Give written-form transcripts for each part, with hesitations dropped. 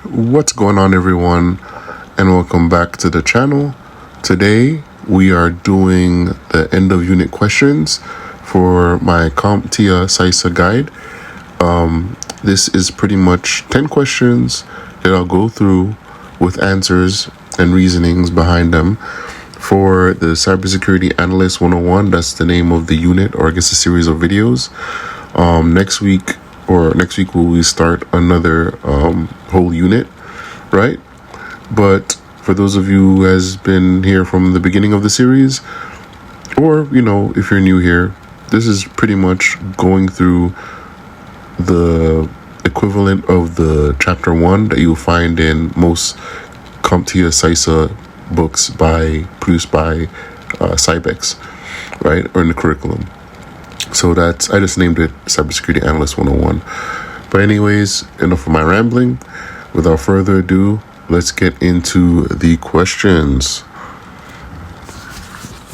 What's going on, everyone, and welcome back to the channel. Today we are doing the end of unit questions for my CompTIA CySA guide. This is pretty much 10 questions that I'll go through with answers and reasonings behind them for the Cybersecurity Analyst 101. That's the name of the unit, or I guess a series of videos. Next week we start another whole unit, right? But for those of you who has been here from the beginning of the series, or if you're new here, this is pretty much going through the equivalent of the chapter 1 that you'll find in most CompTIA CySA books produced by Cybex, right, or in the curriculum. So I just named it Cybersecurity Analyst 101. But anyways, enough of my rambling. Without further ado, let's get into the questions.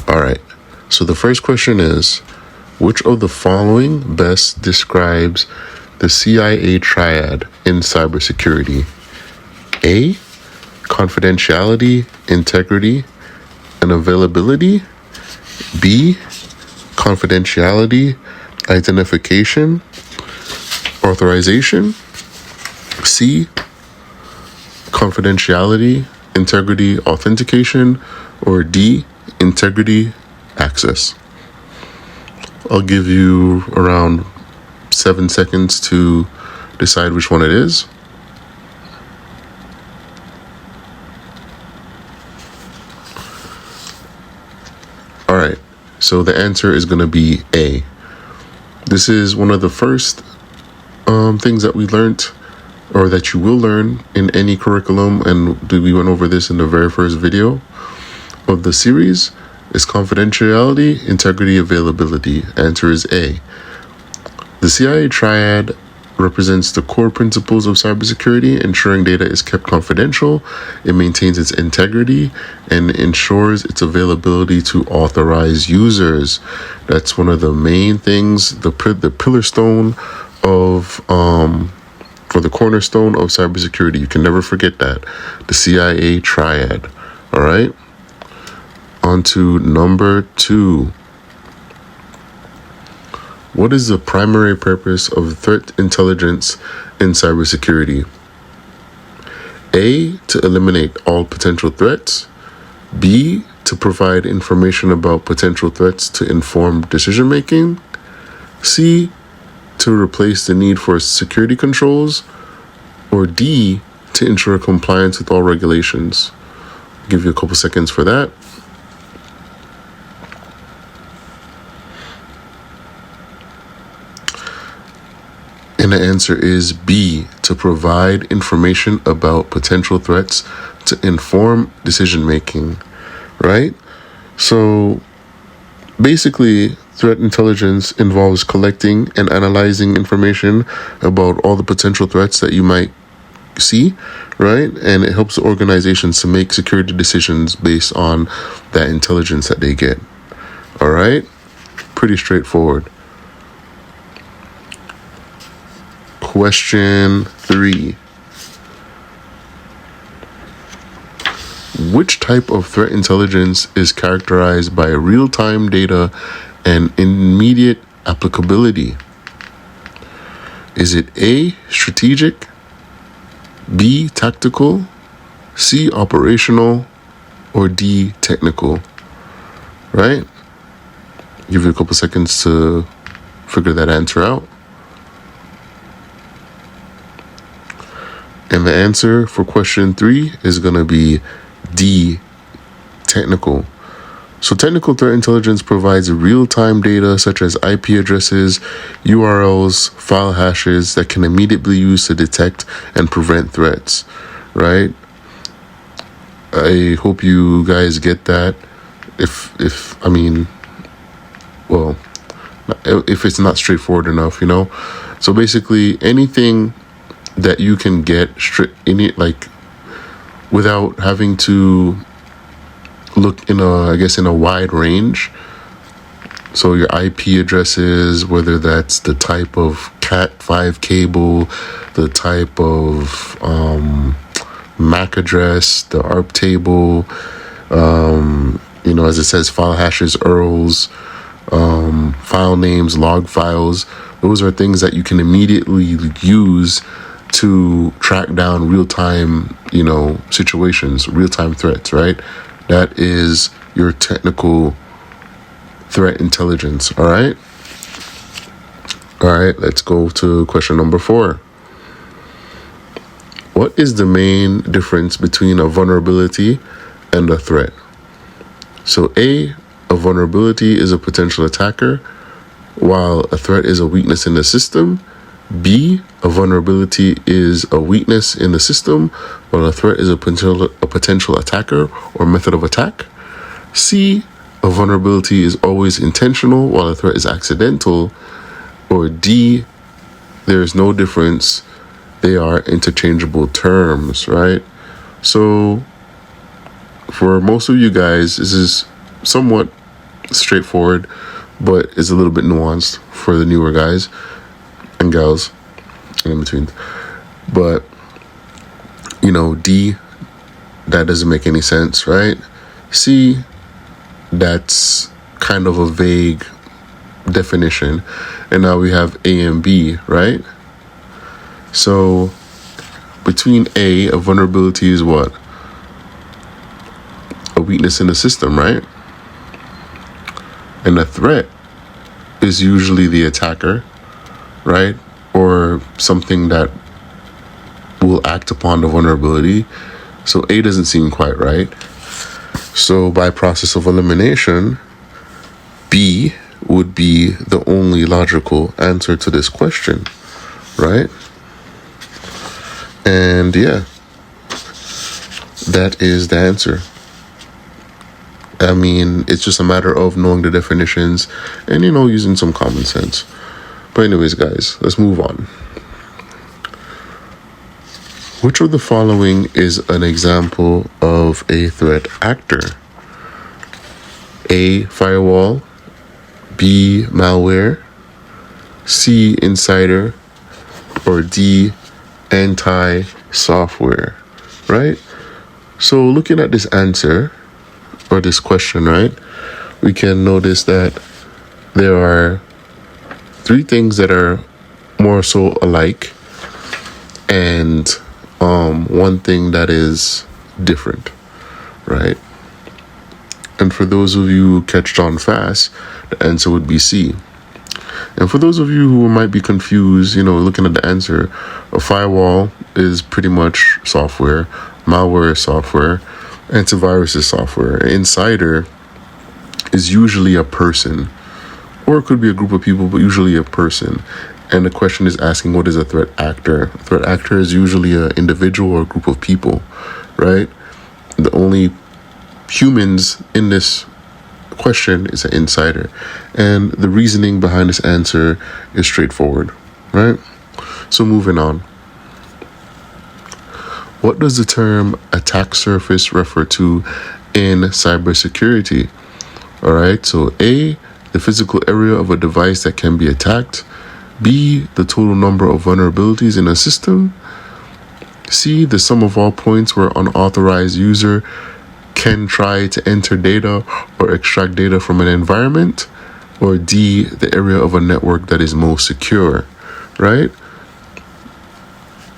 All right. So the first question is, which of the following best describes the CIA triad in cybersecurity? A, confidentiality, integrity, and availability. B, confidentiality, identification, authorization. C, confidentiality, integrity, authentication. Or D, integrity, access. I'll give you around 7 seconds to decide which one it is. All right. So the answer is going to be A. This is one of the first things that we learned, or that you will learn in any curriculum, and we went over this in the very first video of the series, is confidentiality, integrity, availability. Answer is A. The CIA triad represents the core principles of cybersecurity, ensuring data is kept confidential, it maintains its integrity, and ensures its availability to authorized users. That's one of the main things, the pillar stone of, for the cornerstone of cybersecurity. You can never forget that. The CIA triad. All right. On to number 2. What is the primary purpose of threat intelligence in cybersecurity? A, to eliminate all potential threats. B, to provide information about potential threats to inform decision making. C, to replace the need for security controls. Or D, to ensure compliance with all regulations. I'll give you a couple seconds for that. And the answer is B, to provide information about potential threats to inform decision making, right? So basically, threat intelligence involves collecting and analyzing information about all the potential threats that you might see, right? And it helps organizations to make security decisions based on that intelligence that they get. All right? Pretty straightforward. Question 3. Which type of threat intelligence is characterized by real-time data and immediate applicability? Is it A, strategic, B, tactical, C, operational, or D, technical? Right? Give you a couple seconds to figure that answer out. And the answer for question 3 is going to be D, technical. So technical threat intelligence provides real-time data such as IP addresses, URLs, file hashes that can immediately be used to detect and prevent threats, right? I hope you guys get that. If it's not straightforward enough, So basically, anything that you can get without having to look in a wide range. So your IP addresses, whether that's the type of Cat5 cable, the type of MAC address, the ARP table, as it says, file hashes, URLs, file names, log files. Those are things that you can immediately use to track down real-time, situations, real-time threats, right? That is your technical threat intelligence, all right? All right, let's go to question number 4. What is the main difference between a vulnerability and a threat? So A vulnerability is a potential attacker, while a threat is a weakness in the system. B, a vulnerability is a weakness in the system, while a threat is a potential attacker or method of attack. C, a vulnerability is always intentional, while a threat is accidental. Or D, there is no difference. They are interchangeable terms, right? So for most of you guys, this is somewhat straightforward, but it's a little bit nuanced for the newer guys and gals and in between. But, D, that doesn't make any sense, right? C, that's kind of a vague definition. And now we have A and B, right? So between a vulnerability is what? A weakness in the system, right? And a threat is usually the attacker, right? Or something that will act upon the vulnerability. So A doesn't seem quite right. So by process of elimination, B would be the only logical answer to this question, right? And yeah, that is the answer. I mean, it's just a matter of knowing the definitions and, using some common sense. But anyways, guys, let's move on. Which of the following is an example of a threat actor? A, firewall. B, malware. C, insider. Or D, anti-software, right? So looking at this answer or this question, right, we can notice that there are 3 things that are more so alike and 1 thing that is different, right? And for those of you who catched on fast, the answer would be C. And for those of you who might be confused, looking at the answer, a firewall is pretty much software, malware is software, antivirus is software. An insider is usually a person, or it could be a group of people, but usually a person. And the question is asking, what is a threat actor? A threat actor is usually an individual or a group of people, right? The only humans in this question is an insider. And the reasoning behind this answer is straightforward, right? So moving on. What does the term attack surface refer to in cybersecurity? All right, so A, the physical area of a device that can be attacked. B, the total number of vulnerabilities in a system. C, the sum of all points where an unauthorized user can try to enter data or extract data from an environment. Or D, the area of a network that is most secure, right?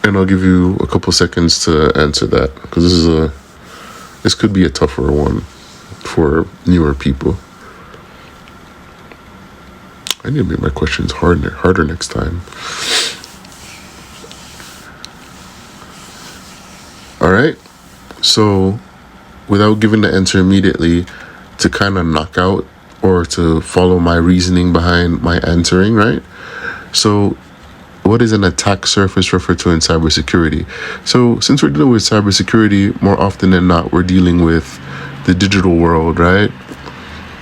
And I'll give you a couple seconds to answer that, because this could be a tougher one for newer people. I need to make my questions harder next time. All right. So without giving the answer immediately, to kind of knock out or to follow my reasoning behind my answering, right? So what is an attack surface referred to in cybersecurity? So since we're dealing with cybersecurity, more often than not, we're dealing with the digital world, right?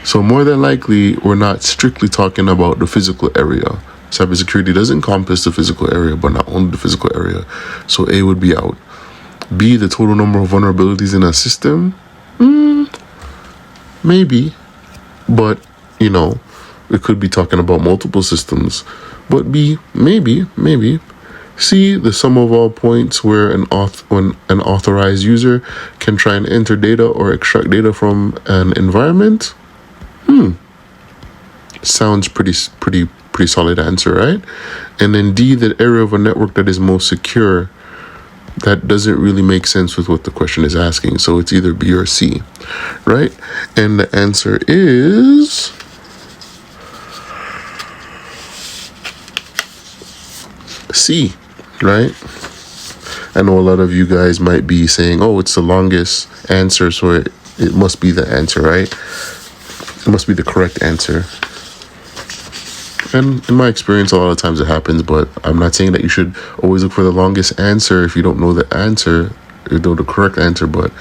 So more than likely, we're not strictly talking about the physical area. Cybersecurity does encompass the physical area, but not only the physical area. So A would be out. B, the total number of vulnerabilities in a system? Maybe. But, we could be talking about multiple systems. But B, maybe. C, the sum of all points where when an authorized user can try and enter data or extract data from an environment. Sounds pretty solid answer, right? And then D, the area of a network that is most secure. That doesn't really make sense with what the question is asking. So it's either B or C, right? And the answer is C, right? I know a lot of you guys might be saying, oh, it's the longest answer, so it must be the answer, right? It must be the correct answer. And in my experience, a lot of times it happens, but I'm not saying that you should always look for the longest answer if you don't know the answer, you know the correct answer, but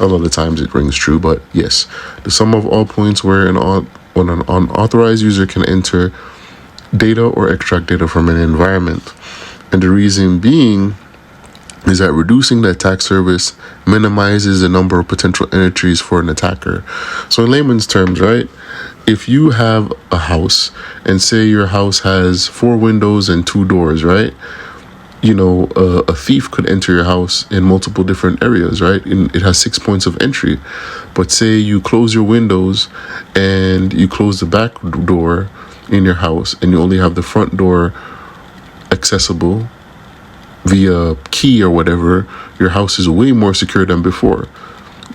a lot of times it rings true. But yes, the sum of all points where when an unauthorized user can enter data or extract data from an environment. And the reason being is that reducing the attack surface minimizes the number of potential entries for an attacker. So in layman's terms, right? If you have a house and say your house has 4 windows and 2 doors, right? You know, a thief could enter your house in multiple different areas, right? And it has 6 points of entry. But say you close your windows and you close the back door in your house and you only have the front door accessible via key or whatever, your house is way more secure than before.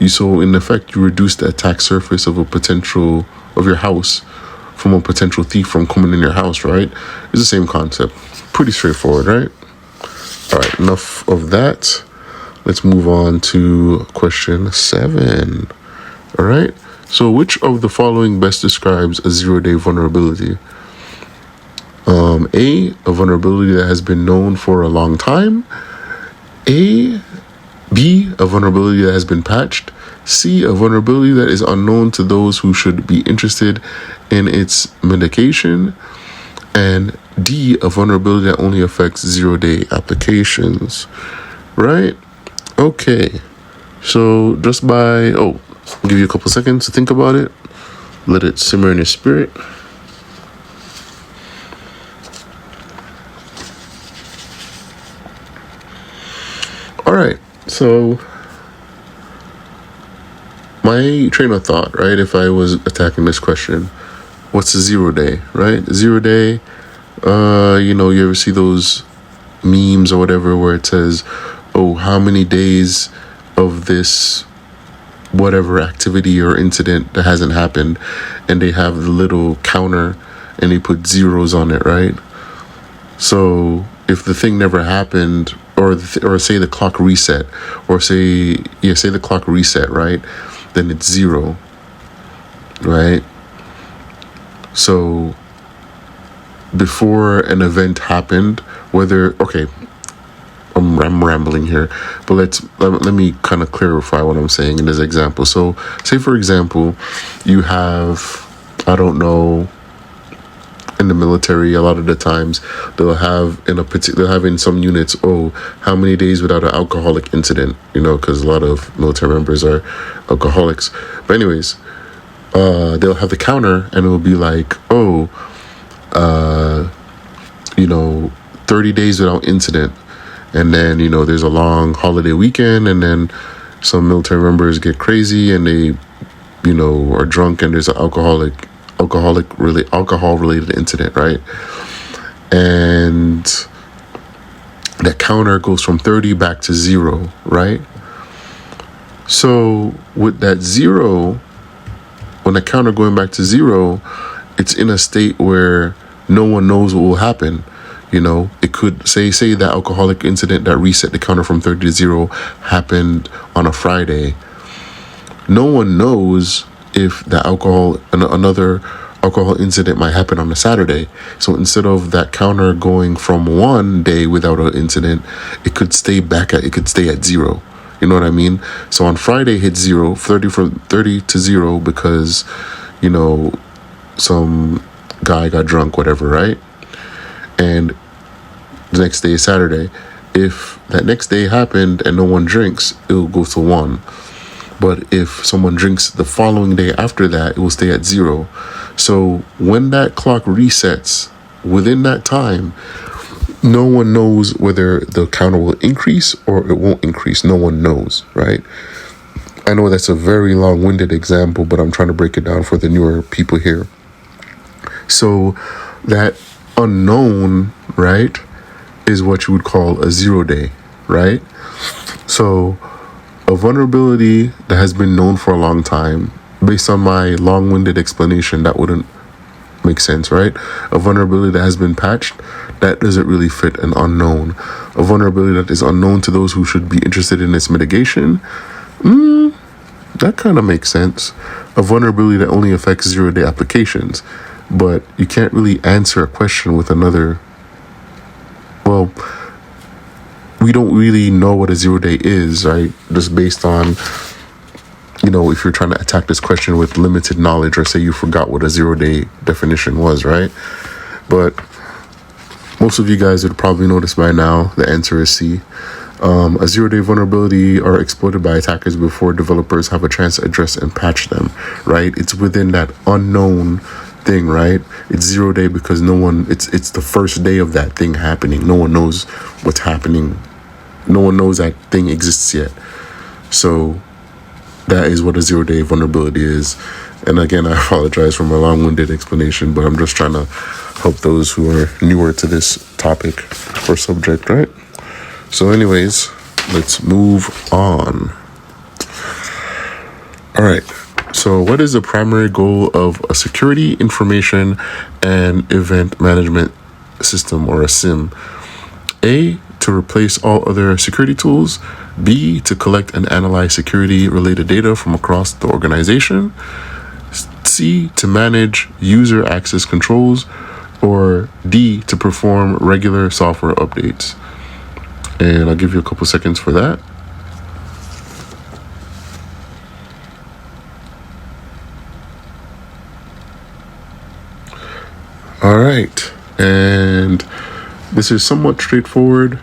So in effect, you reduce the attack surface of your house from a potential thief from coming in your house, right? It's the same concept. Pretty straightforward, right? All right, enough of that. Let's move on to question 7. All right. So which of the following best describes a zero-day vulnerability? A vulnerability that has been known for a long time. B, a vulnerability that has been patched. C, a vulnerability that is unknown to those who should be interested in its mitigation. And D, a vulnerability that only affects zero-day applications. Right? Okay. So just I'll give you a couple seconds to think about it. Let it simmer in your spirit. All right, so my train of thought, right, if I was attacking this question, what's a 0-day, right? 0-day, you ever see those memes or whatever where it says, oh, how many days of this whatever activity or incident that hasn't happened, and they have the little counter and they put zeros on it, right? So if the thing never happened, or say the clock reset, or say the clock reset, right? Then it's 0, right? So before an event happened, I'm rambling here, but let me kind of clarify what I'm saying in this example. So say for example, you have, I don't know, in the military, a lot of the times they'll have in some units, how many days without an alcoholic incident, because a lot of military members are alcoholics. But anyways, they'll have the counter and it'll be like, 30 days without incident. And then, there's a long holiday weekend, and then some military members get crazy and they, are drunk, and there's an alcohol-related incident, right? And that counter goes from 30 back to 0, right? So with that 0, when the counter going back to 0, it's in a state where no one knows what will happen. It could say that alcoholic incident that reset the counter from 30 to 0 happened on a Friday. No one knows if another alcohol incident might happen on a Saturday. So instead of that counter going from 1 day without an incident, it could stay at 0. You know what I mean? So on Friday hit 0, 30 to 0 because, some guy got drunk, whatever, right? And the next day is Saturday. If that next day happened and no one drinks, it will go to 1. But if someone drinks the following day after that, it will stay at 0. So when that clock resets, within that time, no one knows whether the counter will increase or it won't increase. No one knows, right? I know that's a very long-winded example, but I'm trying to break it down for the newer people here. So that unknown, right, is what you would call a 0 day, right? So a vulnerability that has been known for a long time, based on my long-winded explanation, that wouldn't make sense, right? A vulnerability that has been patched, that doesn't really fit an unknown. A vulnerability that is unknown to those who should be interested in its mitigation, that kind of makes sense. A vulnerability that only affects 0 day applications, but you can't really answer a question with another. Well, we don't really know what a 0 day is, right? Just based on, if you're trying to attack this question with limited knowledge, or say you forgot what a 0 day definition was, right? But most of you guys would probably notice by now the answer is C. A 0 day vulnerability are exploited by attackers before developers have a chance to address and patch them, right? It's within that unknown thing, right? It's 0 day because it's the first day of that thing happening. No one knows what's happening. No one knows that thing exists yet. So that is what a 0 day vulnerability is. And again, I apologize for my long-winded explanation, but I'm just trying to help those who are newer to this topic or subject, right? So anyways, let's move on. All right. So what is the primary goal of a security information and event management system, or a SIM? A, to replace all other security tools. B, to collect and analyze security related data from across the organization. C, to manage user access controls. Or D, to perform regular software updates. And I'll give you a couple seconds for that. All right. And this is somewhat straightforward.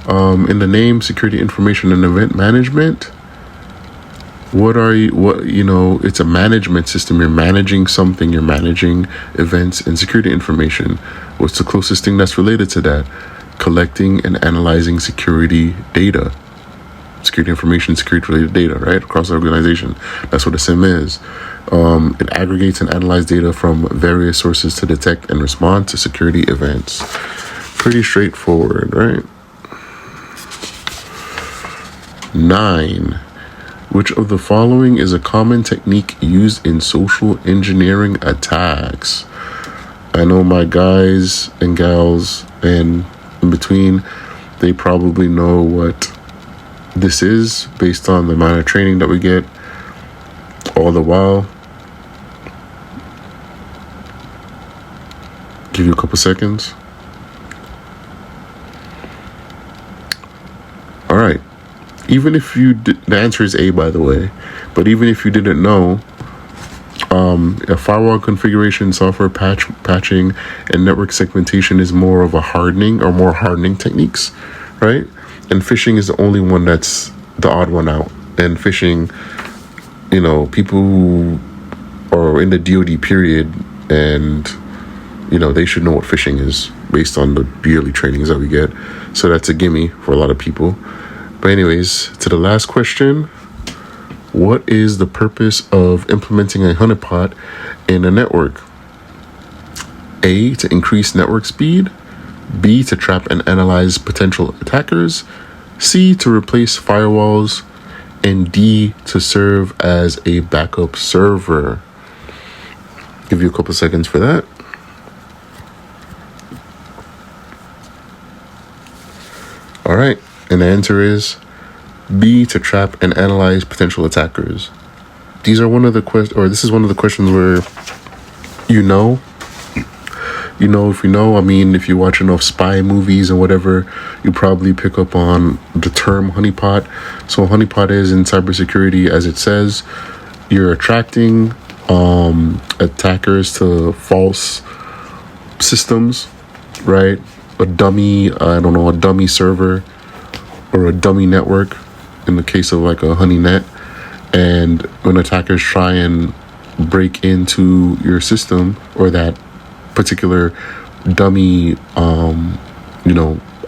In the name, security information and event management. It's a management system. You're managing something. You're managing events and security information. What's the closest thing that's related to that? Collecting and analyzing security data, security information, security related data, right, across the organization. That's what a SIM is. It aggregates and analyzes data from various sources to detect and respond to security events. Pretty straightforward, right? 9. Which of the following is a common technique used in social engineering attacks? I know my guys and gals and in between, they probably know what this is based on the amount of training that we get all the while. Give you a couple seconds. All right. Even if the answer is A, by the way, but even if you didn't know, a firewall configuration, software patching, and network segmentation is more of a hardening techniques, right? And phishing is the only one that's the odd one out. And phishing, people who are in the DoD period, and they should know what phishing is based on the yearly trainings that we get. So that's a gimme for a lot of people. But anyways, to the last question. What is the purpose of implementing a honeypot in a network? A, to increase network speed. B, to trap and analyze potential attackers. C, to replace firewalls. And D, to serve as a backup server. Give you a couple seconds for that. All right, and the answer is B, to trap and analyze potential attackers. This is one of the questions where if you watch enough spy movies and whatever, you probably pick up on the term honeypot. So honeypot is, in cybersecurity, as it says, you're attracting attackers to false systems, right? A dummy server or a dummy network in the case of like a honey net. And when attackers try and break into your system or that particular dummy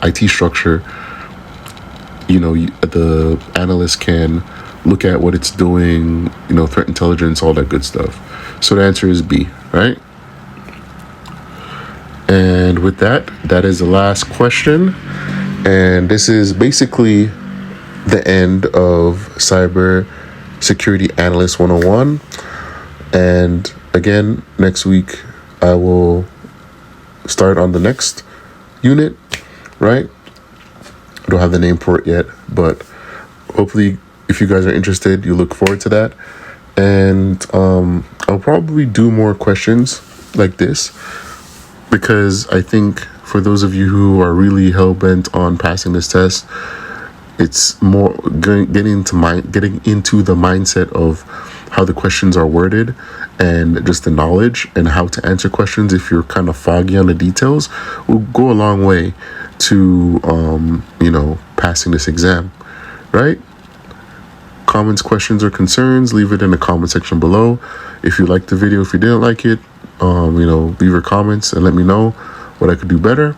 IT structure, the analyst can look at what it's doing, threat intelligence, all that good stuff. So the answer is B, right? And with that is the last question. And this is basically the end of Cybersecurity Analyst 101. And again, next week I will start on the next unit, right? I don't have the name for it yet, but hopefully if you guys are interested, you look forward to that. And I'll probably do more questions like this, because I think for those of you who are really hell-bent on passing this test, it's more getting into the mindset of how the questions are worded and just the knowledge and how to answer questions. If you're kind of foggy on the details, will go a long way to passing this exam, right? Comments, questions, or concerns, leave it in the comment section below. If you liked the video, if you didn't like it, leave your comments and let me know what I could do better.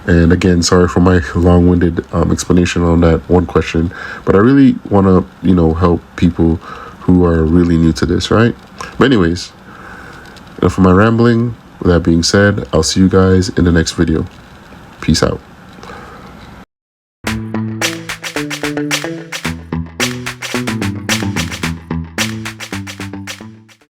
And again, sorry for my long-winded explanation on that one question, but I really want to, help people who are really new to this, right? But anyways, enough of my rambling. With that being said, I'll see you guys in the next video. Peace out.